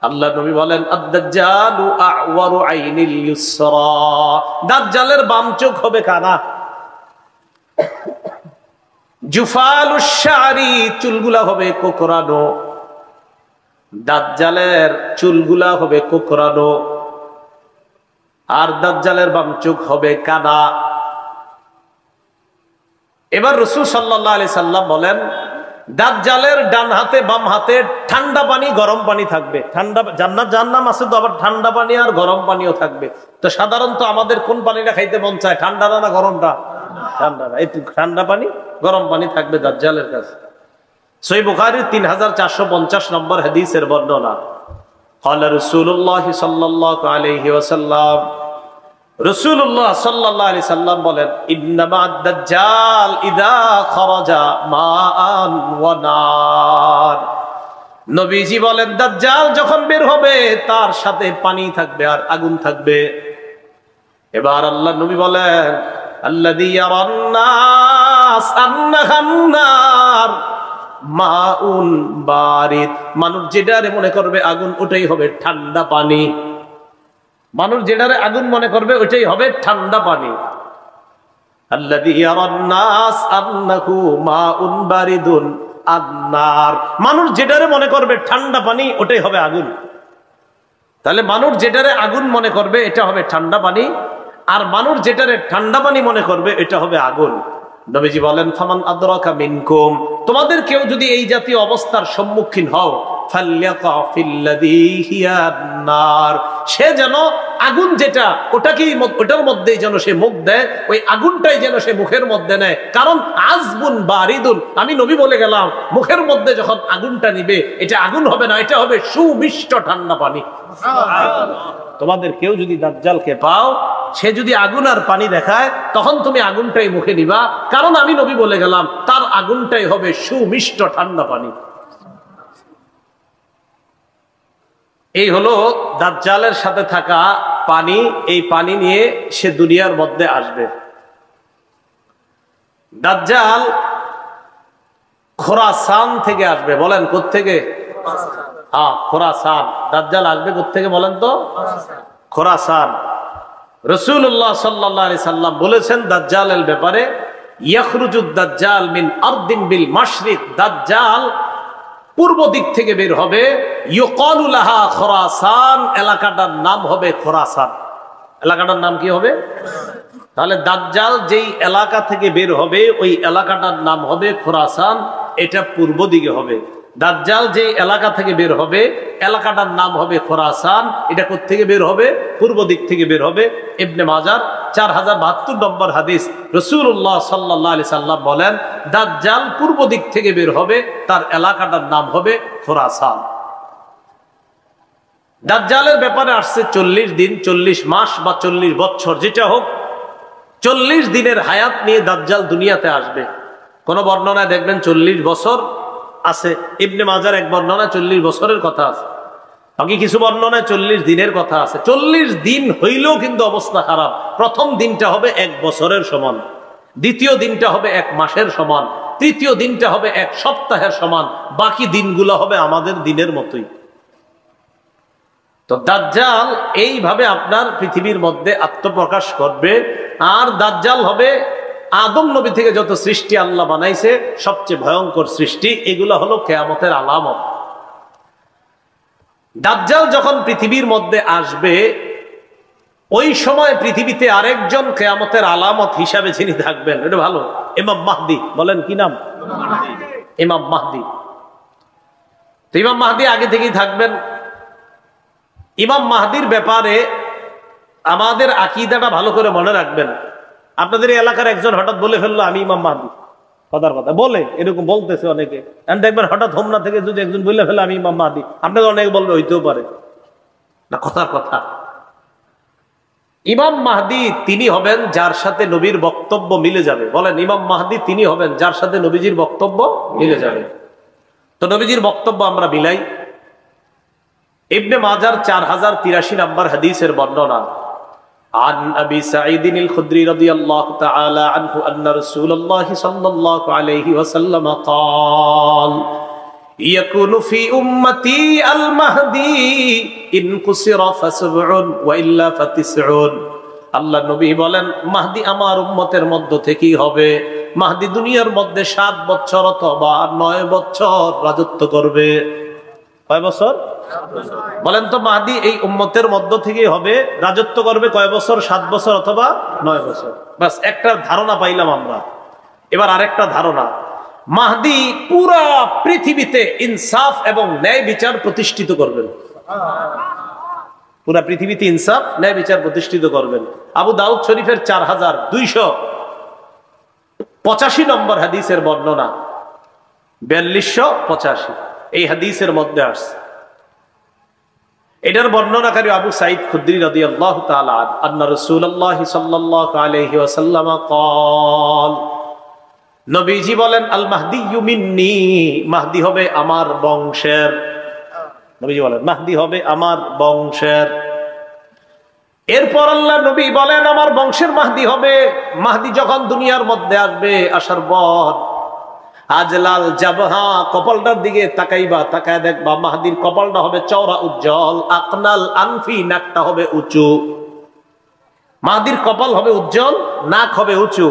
আল্লাহ নবী বলেন আদ-দাজ্জালু আ'ওয়ারু আইনিল ইউসরা, দাজ্জালের বাম চোখ হবে কানা। জুফালুশ শা'রি, চুলগুলা হবে কোকড়ানো, দাজ্জালের চুলগুলা হবে কোকড়ানো, আর দাজ্জালের বাম চোখ হবে কানা। এবার রাসূল সাল্লাল্লাহু আলাইহি সাল্লাম বলেন দাজ্জালের ডান হাতে বাম হাতে ঠান্ডা পানি গরম পানি থাকবে। ঠান্ডা জান্নাত জাহান্নাম আছে তো, আবার ঠান্ডা পানি আর গরম পানিও থাকবে। তো সাধারণত আমাদের কোন পানিটা খাইতে মন চায়, ঠান্ডাটা না গরমটা? ঠান্ডাটা। এই ঠান্ডা পানি গরম পানি থাকবে দাজ্জালের কাছে। সহিহ বুখারী 3450 নম্বর হাদিসের বর্ণনা, ক্বালা রাসূলুল্লাহ সাল্লাল্লাহু আলাইহি ওয়াসাল্লাম, রাসূলুল্লাহ সাল্লাল্লাহু আলাইহি সাল্লাম বলেন ইন্নামা আদ-দাজ্জাল ইযা খারাজা মাআন ওয়া নার, নবীজি বলেন দাজ্জাল যখন বের হবে তার সাথে পানি থাকবে আর আগুন থাকবে। এবার আল্লাহ নবী বলেন আল্লাযী ইয়ারান নাস আন্নাহান নার মাউন বারিদ, মানুষ যেটারে মনে করবে আগুন ওটাই হবে ঠান্ডা পানি, মানুষ যেটারে আগুন মনে করবে ওইটাই হবে ঠান্ডা পানি। আল্লাযী ইয়ারান নাস আন্নাহু মাউন বারিদুন আন-নার, মানুষ যেটারে মনে করবে ঠান্ডা পানি ওটাই হবে আগুন। তাহলে মানুষ যেটারে আগুন মনে করবে এটা হবে ঠান্ডা পানি, আর মানুষ যেটারে ঠান্ডা পানি মনে করবে এটা হবে আগুন। নবীজি বলেন ফামান আদরাকা মিনকুম, তোমাদের কেউ যদি এই জাতীয় অবস্থার সম্মুখীন হও ফালইয়াকা ফিল্লাযী হিয়া নার, সে যেন আগুন যেটা ওটাকেই ওটার মধ্যেই যেন সে মুখ দেয়, ওই আগুনটাই যেন সে মুখের মধ্যে নেয়। কারণ আযবুন বারিদুন, আমি নবী বলে গেলাম মুখের মধ্যে যখন আগুনটা নিবে এটা আগুন হবে না, এটা হবে সুমিষ্ট ঠান্ডা পানি। তোমাদের কেউ যদি দাজ্জালকে পাও, সে যদি আগুন আর পানি দেখায় তখন তুমি আগুনটাই মুখে নিবা, কারণ আমি নবী বলে গেলাম তার আগুনটাই হবে সুমিষ্ট ঠান্ডা পানি। এই হলো দাজ্জালের সাথে থাকা পানি, এই পানি নিয়ে সে দুনিয়ার মধ্যে আসবে। দাজ্জাল খোরাসান থেকে আসবে, বলেন কোত্থেকে? হ্যাঁ খোরাসান। দাজ্জাল আসবে কোত্থেকে বলেন তো? খোরাসান। রাসূলুল্লাহ সাল্লাল্লাহু আলাইহি সাল্লাম বলেছেন দাজ্জালের ব্যাপারে, ইয়াখরুজুদ দাজ্জাল মিন আরদিন বিল মাশরিক, দাজ্জাল পূর্ব দিক থেকে বের হবে, ইউকালু লাহা খোরাসান, এলাকাটার নাম হবে খোরাসান। এলাকাটার নাম কি হবে? তাহলে দাজ্জাল যেই এলাকা থেকে বের হবে ওই এলাকাটার নাম হবে খোরাসান। এটা পূর্ব দিকে হবে। দাজ্জাল যে এলাকা থেকে বের হবে এলাকাটার নাম হবে খোরাসান। এটা কোত্থেকে বের হবে? পূর্ব দিক থেকে বের হবে। ইবনে মাজার 4072 নম্বর হাদিস, রাসূলুল্লাহ সাল্লাল্লাহু আলাইহি সাল্লাম বলেন দাজ্জাল পূর্ব দিক থেকে বের হবে, তার এলাকাটার নাম হবে খোরাসান। দাজ্জালের ব্যাপারে আসছে 40 দিন, 40 মাস বা 40 বছর, যেটা হোক 40 দিনের হায়াত নিয়ে দাজ্জাল দুনিয়াতে আসবে। কোন বর্ণনায় দেখবেন 40 বছর আছে, ইবনে মাজার এক বর্ণনায় 40 বছরের কথা আছে, বাকি কিছু বর্ণনায় 40 দিনের কথা আছে। 40 দিন হইলেও কিন্তু অবস্থা খারাপ। প্রথম দিনটা হবে 1 বছরের সমান, দ্বিতীয় দিনটা হবে 1 মাসের সমান, তৃতীয় দিনটা হবে 1 সপ্তাহের সমান, বাকি দিনগুলো হবে আমাদের দিনের মতোই। তো দাজ্জাল এইভাবে আপনার পৃথিবীর মধ্যে আত্মপ্রকাশ করবে। আর দাজ্জাল হবে আদম নবী থেকে যত সৃষ্টি আল্লাহ বানাইছে সবচেয়ে ভয়ঙ্কর সৃষ্টি। এগুলো হলো কিয়ামতের আলামত। দাজ্জাল যখন পৃথিবীর মধ্যে আসবে ওই সময় পৃথিবীতে আরেকজন কিয়ামতের আলামত হিসাবে যিনি থাকবেন, এটা ভালো, ইমাম মাহদি। বলেন কি নাম? ইমাম মাহদি। তো ইমাম মাহদি আগে থেকেই থাকবেন। ইমাম মাহদির ব্যাপারে আমাদের আকীদাটা ভালো করে মনে রাখবেন। আপনাদের এই এলাকার একজন হঠাৎ বলে ফেললো আমি ইমাম মাহদি, কথার কথা বলে, এরকম বলতেছে অনেকে। দেখবেন হঠাৎ হোমনা থেকে যদি একজন বলে ফেলে আমি ইমাম মাহদি, আপনাকে অনেকে বলবে হইতেও পারে না, কথার কথা। ইমাম মাহদি তিনি হবেন যার সাথে নবীর বক্তব্য মিলে যাবে। বলেন ইমাম মাহদি তিনি হবেন যার সাথে নবীজির বক্তব্য মিলে যাবে। তো নবীজির বক্তব্য আমরা মিলাই। ইবনে মাজার 4083 নম্বর হাদিসের বর্ণনা, عن أبي سعيد الخدري رضي الله تعالى عنه أن رسول الله صلى الله عليه وسلم قال يكون في أمتي المهدي إن قصر فسبع وإلا فتسع। আল্লাহ নবী বলেন মাহদি আমার উম্মতের মধ্য থেকেই হবে। মাহদি দুনিয়ার মধ্যে 7 বছর অথবা 9 বছর রাজত্ব করবে। কয় বছর? বলেন তো, মাহদি এই উম্মতের মধ্য থেকেই হবে, রাজত্ব করবে কয় বছর? 7 বছর অথবা 9 বছর। বাস একটা ধারণা পাইলাম আমরা। এবার আরেকটা ধারণা, মাহদি পুরা পৃথিবীতে ইনসাফ এবং ন্যায় বিচার প্রতিষ্ঠিত করবেন। পুরা পৃথিবীতে ইনসাফ ন্যায় বিচার প্রতিষ্ঠিত করবেন। আবু দাউদ শরীফের 4285 নম্বর হাদিসের বর্ণনা, 4285 এই হাদিসের মধ্যে আসছে। এটার বর্ণনাকারী আবু সাঈদ খুদরি রাদিয়াল্লাহু তাআলা আন্না রাসূলুল্লাহ সাল্লাল্লাহু আলাইহি ওয়াসাল্লাম قال, নবীজি বলেন আল মাহদিয়্যু মিন্নি, মাহদি হবে আমার বংশের। নবীজি বলেন মাহদি হবে আমার বংশের। এরপর আল্লাহ নবী বলেন আমার বংশের মাহদি হবে। মাহদি যখন দুনিয়ার মধ্যে আসবে, আসার পর আজলাল জাবহা, কপালটার দিকে তাকাইবা, তাকায় দেখবা মাহদির কপালটা হবে চওড়া উজ্জ্বল। আকনাল আনফি, নাকটা হবে উঁচু। মাহদির কপাল হবে উজ্জ্বল, নাক হবে উঁচু।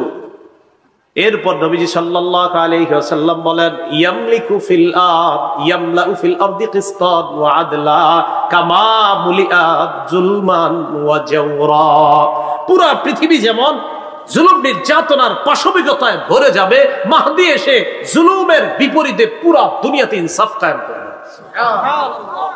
এরপর নবীজি সাল্লাল্লাহু আলাইহি ওয়াসাল্লাম বলেন ইয়ামলিকু ফিল আরদ ইয়ামলাউ ফিল আরদি কিসতান ওয়া আদলা কামা মুলিআত যুলমান ওয়া জাওরা। পুরা পৃথিবী যেমন জুলুম নির্যাতনার পাশবিকতায় ভরে যাবে, মাহদি এসে জুলুমের বিপরীতে পুরা দুনিয়াতে ইনসাফ কায়েম করবে। সুবহানাল্লাহ।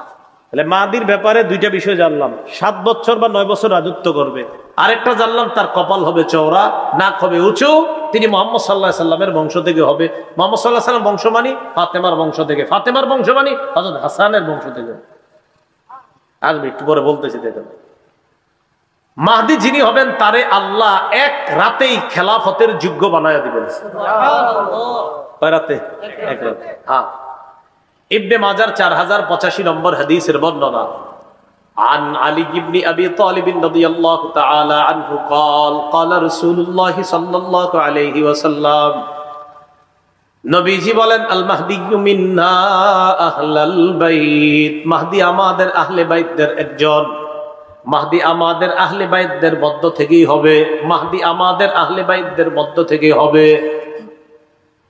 তাহলে মাহদির ব্যাপারে দুইটা বিষয় জানলাম, 7 বছর বা 9 বছর রাজত্ব করবে। আরেকটা জানলাম তার কপাল হবে চওড়া, নাক হবে উঁচু। তিনি মুহাম্মদ সাল্লাল্লাহু আলাইহি সাল্লামের বংশ থেকে হবে। মুহাম্মদ সাল্লাল্লাহু আলাইহি সাল্লাম বংশ মানি ফাতেমার বংশ থেকে, ফাতেমার বংশ মানি হযরত হাসানের বংশ থেকে। আসবে একটু পরে বলতেছি। দেখেন মাহদি যিনি হবেন তারে আল্লাহ এক রাতেই খেলাফতের যোগ্য বানায়া দিবেন। সুবহানাল্লাহ। কয় রাতে? এক রাতে। হ্যাঁ। ইবনে মাজার 4085 নম্বর হাদিসের বর্ণনা, عن علي بن أبي طالب رضي الله تعالى عنه قال قال رسول الله صلى الله عليه وسلم, নবীজি বলেন আল মাহদিয়্যু মিন্না আহলাল বাইত, মাহদি আমাদের আহলে বাইতদের একজন। মাহদি আমাদের আহলে বাইতদের মধ্য থেকেই হবে। মাহদি আমাদের আহলে বাইতদের মধ্য থেকেই হবে।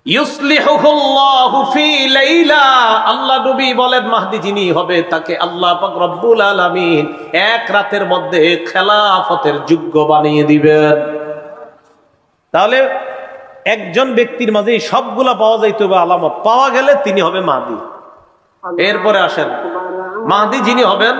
ইউসলিহুল্লাহু ফি লাইলা, আল্লাহ নবী বলেন মাহদি যিনি হবে তাকে আল্লাহ পাক রব্বুল আলামিন এক রাতের মধ্যে খেলাফতের যোগ্য বানিয়ে দিবেন। তাহলে একজন ব্যক্তির মাঝে সবগুলা পাওয়া যাইতে হবে আলামত, পাওয়া গেলে তিনি হবে মাহদি। এরপরে আসেন মাহদি যিনি হবেন,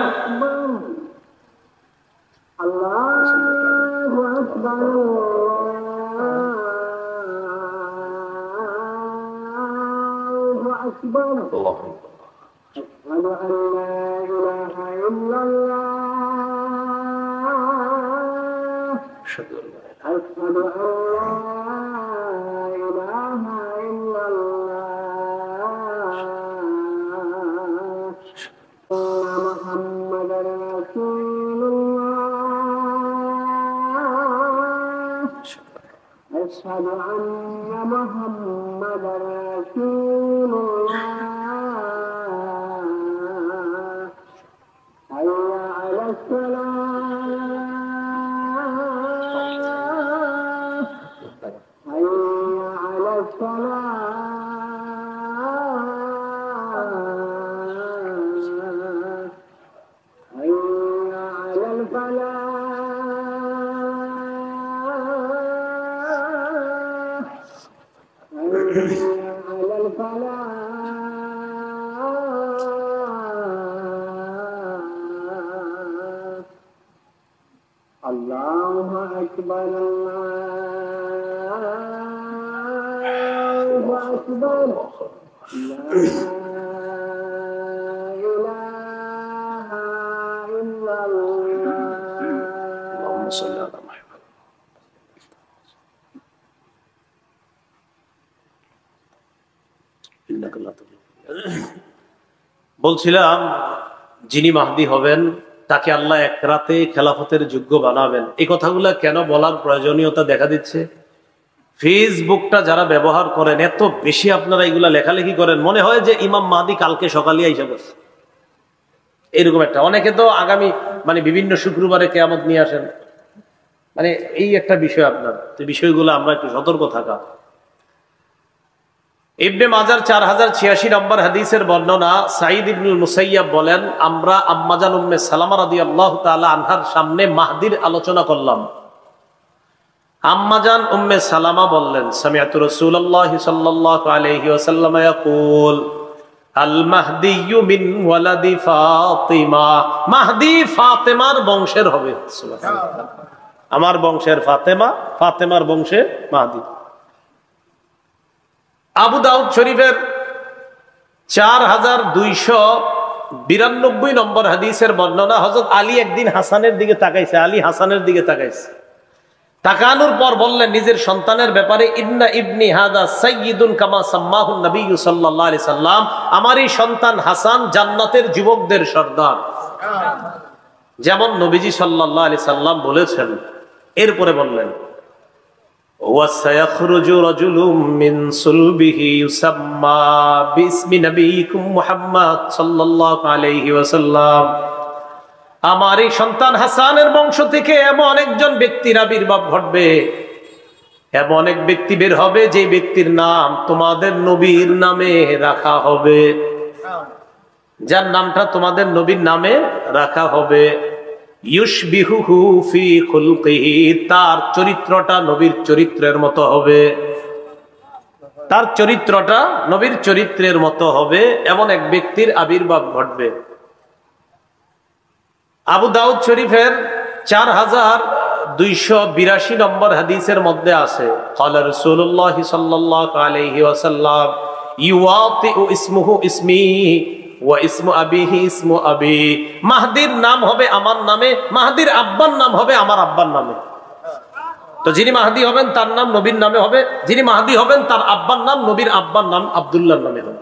أشهد أن محمدا رسول الله حي على الصلاة حي على الصلاة حي على الفلاح على الفلاح الله أكبر الله أكبر لا إله إلا الله اللهم صل على محمد। বলছিলাম যিনি মাহদি হবেন তাকে আল্লাহ এক রাতে খেলাফতের যোগ্য বানাবেন। এই কথাগুলো কেন বলার প্রয়োজনীয়তা দেখা দিচ্ছে, ফেসবুকটা যারা ব্যবহার করেন এত বেশি আপনারা এগুলা লেখালেখি করেন, মনে হয় যে ইমাম মাহদি কালকে সকালে আইসা বসে, এরকম একটা। অনেকে তো আগামী বিভিন্ন শুক্রবারে কিয়ামত নিয়ে আসেন, এই একটা বিষয় আপনার। তো বিষয়গুলো আমরা একটু সতর্ক থাকা। ইবনে মাজার 4086 নম্বর হাদিসের বর্ণনা, সাঈদ ইবনুল মুসাইয়াব বলেন, আমরা আম্মাজান উম্মে সালামা রাদিয়াল্লাহু তাআলা আনহার সামনে মাহদির আলোচনা করলাম। আম্মাজান উম্মে সালামা বললেন, সামিআতু রাসূলুল্লাহি সাল্লাল্লাহু আলাইহি ওয়াসাল্লাম ইয়াকুল আল মাহদিয়্যু মিন ওয়ালাদি ফাতিমা, মাহদি ফাতেমার বংশের হবে। সুবহানাল্লাহ, আমার বংশের ফাতেমা, ফাতেমার বংশে মাহদি। আবু দাউদ শরীফের 4292 নম্বর হাদিসের বর্ণনা, হযরত আলী একদিন হাসানের দিকে তাকাইছে, আলী হাসানের দিকে তাকাইছে, তাকানোর পর বললেন নিজের সন্তানের ব্যাপারে, ইন্না ইবনি হাদা সাইয়্যিদুন কামা সাম্মাহুন নবী সাল্লাল্লাহু আলাইহি সাল্লাম, আমার এই সন্তান হাসান জান্নাতের যুবকদের সর্দার, যেমন নবীজি সাল্লাল্লাহু আলাইহি সাল্লাম বলেছেন। এরপরে বললেন, ওয়াসায়াখরুজু রাজুলুম মিন সুলবিহি ইউসাম্মা বিসমি নবিয়িকুম মুহাম্মদ সাল্লাল্লাহু আলাইহি ওয়াসাল্লাম, আমার এই সন্তান হাসানের বংশ থেকে এমন একজন ব্যক্তির আবির্ভাব ঘটবে, এমন এক ব্যক্তি বের হবে যে ব্যক্তির নাম তোমাদের নবীর নামে রাখা হবে, যার নামটা তোমাদের নবীর নামে রাখা হবে। ইউশবিহুহু ফি খুলকিহি, তার চরিত্রটা নবীর চরিত্রের মতো হবে, তার চরিত্রটা নবীর চরিত্রের মতো হবে, এমন এক ব্যক্তির আবির্ভাব ঘটবে। আবু দাউদ শরীফের 4282 নম্বর হাদিসের মধ্যে আছে, ক্বালা রাসূলুল্লাহ সাল্লাল্লাহু আলাইহি ওয়াসাল্লাম ইউআতিউ ইসমুহু ইসমি ওয়া ইসমু আবিহি ইসমু আবি, মাহদির নাম হবে আমার নামে, মাহদির আব্বার নাম হবে আমার আব্বার নামে। তো যিনি মাহদি হবেন তার নাম নবীর নামে হবে, যিনি মাহদি হবেন তার আব্বার নাম নবীর আব্বার নাম আব্দুল্লাহর নামে হবে।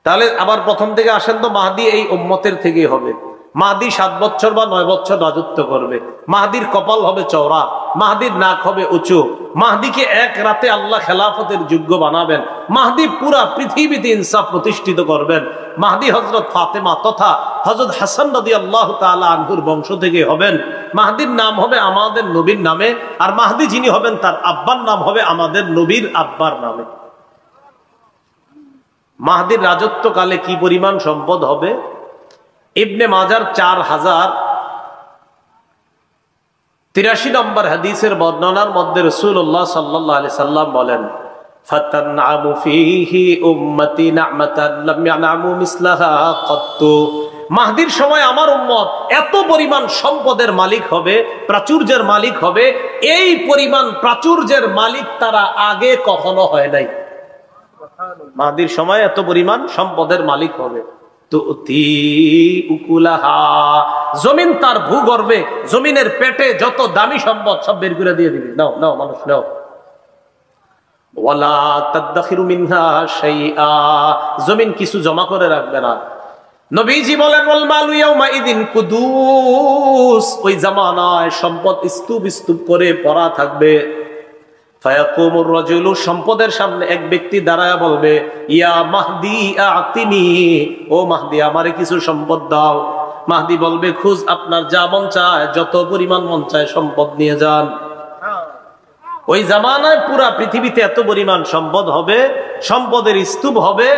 তাহলে আবার প্রথম থেকে আসেন তো, মাহদি এই উম্মতের থেকেই হবে। মাহদি 7 বছর বা 9 বছর রাজত্ব করবে, মাহদির কপাল হবে চওড়া, মাহদির নাক হবে উঁচু, মাহদিকে এক রাতে আল্লাহ খেলাফতের যোগ্য বানাবেন, মাহদি পুরা পৃথিবীতে ইনসাফ প্রতিষ্ঠিত করবেন। মাহদি হযরত ফাতেমা তথা হযরত হাসান রাদিয়াল্লাহু তাআলা আনহুর বংশ থেকে হবেন। মাহদির নাম হবে আমাদের নবীর নামে, আর মাহদি যিনি হবেন তার আব্বার নাম হবে আমাদের নবীর আব্বার নামে। মাহদির রাজত্বকালে কি পরিমাণ সম্পদ হবে? ইবনে মাজার 83 নম্বর হাদিসের বর্ণনার মধ্যে রাসূলুল্লাহ সাল্লাল্লাহু আলাইহি সাল্লাম বলেন, ফাতানআমু ফীহি উম্মতি নি'মাতান লাম ইয়ানআমু মিসলাহা কত্তু। মাহদির সময় আমার উম্মত এত পরিমাণ সম্পদের মালিক হবে, প্রাচুর্যের মালিক হবে, এই পরিমাণ প্রাচুর্যের মালিক তারা আগে কখনো হয় নাই। মাহদির সময় এত পরিমাণ সম্পদের মালিক হবে। জমিন তার ভূগর্ভে, জমিনের পেটে যত দামি সম্পদ সব বের করে দিয়ে দিবে, নাও নাও মানুষ নাও। ওয়ালা তাদাখিরু মিনহা শাইআ, জমিন কিছু জমা করে রাখবে না। নবীজি বলেন, ওয়াল মালু ইয়াউমা ইদিন কুদুস, ওই জামানায় সম্পদ স্তূপ স্তূপ করে পড়া থাকবে। ফায়াকুমুর রাজুলু, সম্পদের সামনে এক ব্যক্তি দাঁড়ায় বলবে, ইয়া মাহদি আতিনি, ও মাহদি আমারে কিছু সম্পদ দাও। মাহদি বলবে, খুঁজ, আপনার যা মন চায়, যত পরিমাণ মন চায় সম্পদ নিয়ে যান। ওই জামানায় পুরা পৃথিবীতে এত পরিমাণ সম্পদ হবে, সম্পদের স্তূপ হবে।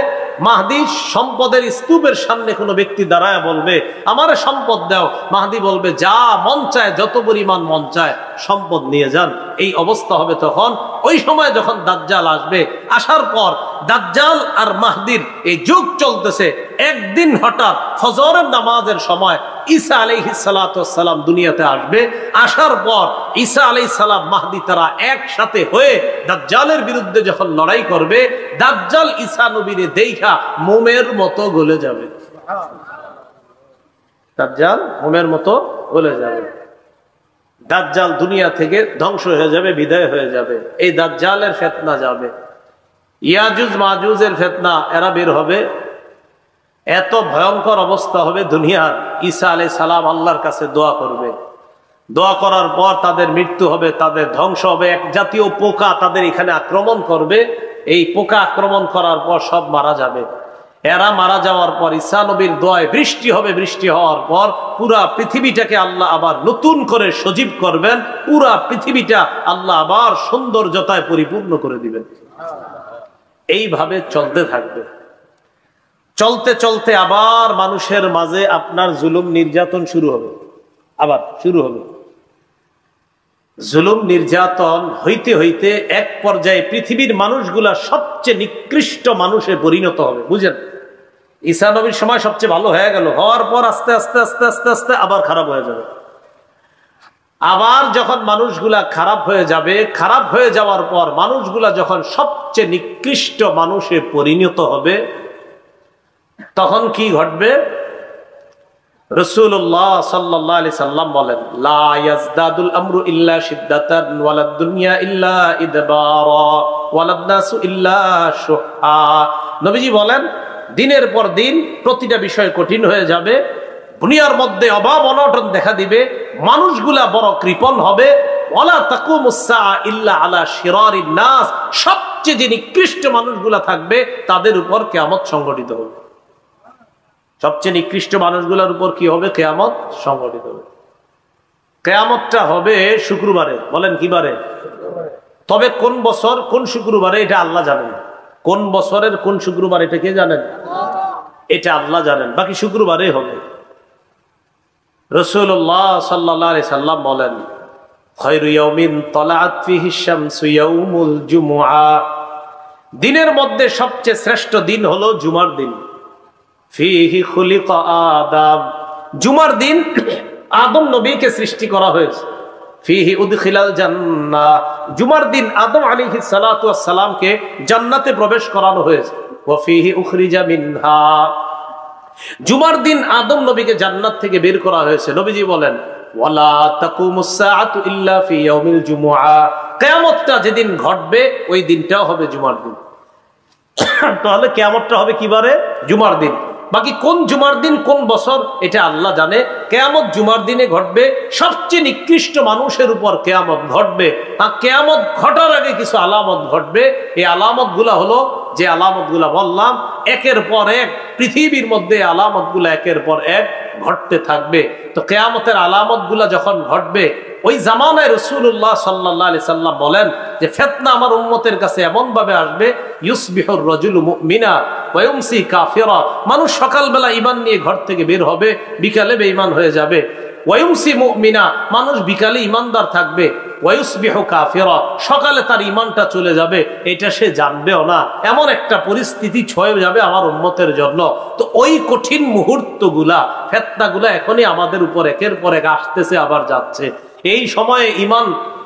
মাহদি সম্পদের স্তূপের সামনে কোনো ব্যক্তি দাঁড়ায় বলবে, আমারে সম্পদ দাও। মাহদি বলবে, যা মন চায়, যত পরিমাণ মন চায় সম্পদ নিয়ে যান। এই অবস্থা হবে তখন। ওই সময় যখন দাজ্জাল আসবে, আসার পর দাজ্জাল আর মাহদির এই যুগ চলতেছে। একদিন হঠাৎ ফজরের নামাজের সময় ঈসা আলাইহিস সালাতু ওয়াস সালাম দুনিয়াতে আসবে। আসার পর ঈসা আলাইহিস সালাম, মাহদি তারা একসাথে হয়ে দাজ্জালের বিরুদ্ধে যখন লড়াই করবে, দাজ্জাল ঈসা নবীরে দেখা মোমের মতো গলে যাবে। দাজ্জাল মোমের মতো গলে যাবে। দাজ্জাল দুনিয়া থেকে ধ্বংস হয়ে যাবে, বিদায় হয়ে যাবে। এই দাজ্জালের ফিতনা যাবে, ইয়াজুজ মাজুজের ফিতনা, এরা বের হবে। এত ভয়ঙ্কর অবস্থা হবে দুনিয়ার। ঈসা আলাইহিস সালাম আল্লাহর কাছে দোয়া করবে। দোয়া করার পর তাদের মৃত্যু হবে, তাদের ধ্বংস হবে। এক জাতীয় পোকা তাদের এখানে আক্রমণ করবে। এই পোকা আক্রমণ করার পর সব মারা যাবে। এরা মারা যাওয়ার পর ঈসা নবীর দোয়ায় বৃষ্টি হবে। বৃষ্টি হওয়ার পর পুরা পৃথিবীটাকে আল্লাহ আবার নতুন করে সজীব করবেন। পুরা পৃথিবীটা আল্লাহ আবার সৌন্দর্যতায় পরিপূর্ণ করে দিবেন। এইভাবে চলতে থাকবে। চলতে চলতে আবার মানুষের মাঝে আপনার জুলুম নির্যাতন শুরু হবে। আবার শুরু হবে জুলুম নির্যাতন। হইতে হইতে এক পর্যায়ে পৃথিবীর মানুষগুলা সবচেয়ে নিকৃষ্ট মানুষে পরিণত হবে। বুঝেন, ঈসা নবীর সময় সবচেয়ে ভালো হয়ে গেল, হওয়ার পর আস্তে আস্তে আস্তে আস্তে আস্তে আবার খারাপ হয়ে যাবে। আবার যখন মানুষগুলা খারাপ হয়ে যাবে, খারাপ হয়ে যাওয়ার পর মানুষগুলা যখন সবচেয়ে নিকৃষ্ট মানুষে পরিণত হবে, তখন কি ঘটবে? রাসূলুল্লাহ সাল্লাল্লাহু আলাইহি সাল্লাম বলেন, লা ইয়াজদাদুল আমরু ইল্লা শিদ্দাতান ওয়ালাদ দুনিয়া ইল্লা ইদবারা ওয়ালাদ নাসু ইল্লা শুহা। নবীজি বলেন, দিনের পর দিন প্রতিটা বিষয় কঠিন হয়ে যাবে। দুনিয়ার মধ্যে অভাব অনটন দেখা দিবে। মানুষগুলা বড় কৃপণ হবে। ওয়ালা তাকুমুস সাআ ইল্লা আলা শিরারিন নাস, সবচেয়ে যে নিকৃষ্ট মানুষগুলা থাকবে তাদের উপর কিয়ামত সংঘটিত হবে। সবচেয়ে নিকৃষ্ট মানুষগুলোর উপর কি হবে? কিয়ামত সংঘটিত হবে। কিয়ামতটা হবে শুক্রবারে। বলেন কি বারে? তবে কোন বছর কোন শুক্রবারে এটা আল্লাহ জানেন। কোন বছরের কোন শুক্রবার এটা কে জানেন? এটা আল্লাহ জানেন। বাকি শুক্রবারে হবে। রাসূলুল্লাহ সাল্লাল্লাহু আলাইহি সাল্লাম বলেন, খায়রু ইয়াউমিন তালাআত ফিহি শামসু ইয়াউমুল জুমআ, দিনের মধ্যে সবচেয়ে শ্রেষ্ঠ দিন হলো জুমার দিন। ফিহি খুলিকা আদম, জুমার দিন আদম নবীকে সৃষ্টি করা হয়েছে। ফিহি উদখিলাল জান্নাহ, জুমার দিন আদম আলাইহিস সালাতু ওয়াস সালামকে জান্নাতে প্রবেশ করানো হয়েছে। ওয়া ফিহি উখরিজা মিনহা, জুমার দিন আদম নবীকে জান্নাত থেকে বের করা হয়েছে। নবীজি বলেন, ওয়ালা তাকুমুস সাআতু ইল্লা ফি ইয়াউমিল জুমআ, কিয়ামতটা যেদিন ঘটবে ওই দিনটাও হবে জুমার দিন। তাহলে কিয়ামতটা হবে কি বারে? জুমার দিন। বাকি কোন জুমার দিন কোন বছর এটা আল্লাহ জানে। কিয়ামত জুমার দিনে ঘটবে। সবচেয়ে নিকৃষ্ট মানুষের উপর কিয়ামত ঘটবে। আর কিয়ামত ঘটার আগে কিছু আলামত ঘটবে। এই আলামত গুলা হলো যে আলামত গুলা বললাম, একের পর এক পৃথিবীর মধ্যে আলামত গুলা একের পর এক ঘটতে থাকবে। তো কিয়ামতের আলামত গুলা যখন ঘটবে, ওই জামানায় রাসূলুল্লাহ সাল্লাল্লাহু আলাইহি সাল্লাম বলেন যে ফিতনা আমার উম্মতের কাছে এমন ভাবে আসবে, ইউসবিহুর রাজুলু মুমিনা ওয়া ইউমসি কাফিরা, মানুষ সকালবেলা ঈমান নিয়ে ঘর থেকে বের হবে, বিকালে বেঈমান হয়ে যাবে। ওয়ায়ুমসি মুমিনা, মানুষ বিকালে ইমানদার থাকবে, ওয়ায়ুসবিহু কাফিরা, সকালে তার ইমানটা চলে যাবে, এটা সে জানবেও না। এমন একটা পরিস্থিতি ছয়ে যাবে আমার উম্মতের জন্য। তো ওই কঠিন মুহূর্তগুলা, ফিতনাগুলা এখনই আমাদের উপর একের পর এক আসতেছে, আবার যাচ্ছে। এই সময়ে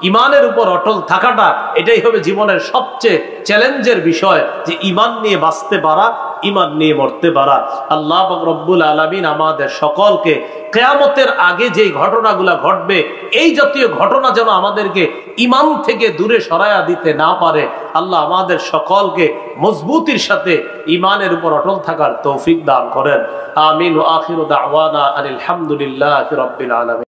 ইমানের উপর অটল থাকাটা, এটাই হবে জীবনের সবচেয়ে চ্যালেঞ্জের বিষয়, যে ইমান নিয়ে বাঁচতে পারা, ইমান নিয়ে মরতে পারা। আল্লাহ পাক রব্বুল আলামিন আমাদের সকলকে কিয়ামতের আগে যে ঘটনাগুলা ঘটবে, এই জাতীয় ঘটনা যেন আমাদেরকে ইমান থেকে দূরে সরায়া দিতে না পারে। আল্লাহ আমাদের সকলকে মজবুতির সাথে ইমানের উপর অটল থাকার তৌফিক দান করেন। আমিন। ওয়া আখিরু দাওয়ানা আলহামদুলিল্লাহি রাব্বিল আলামিন।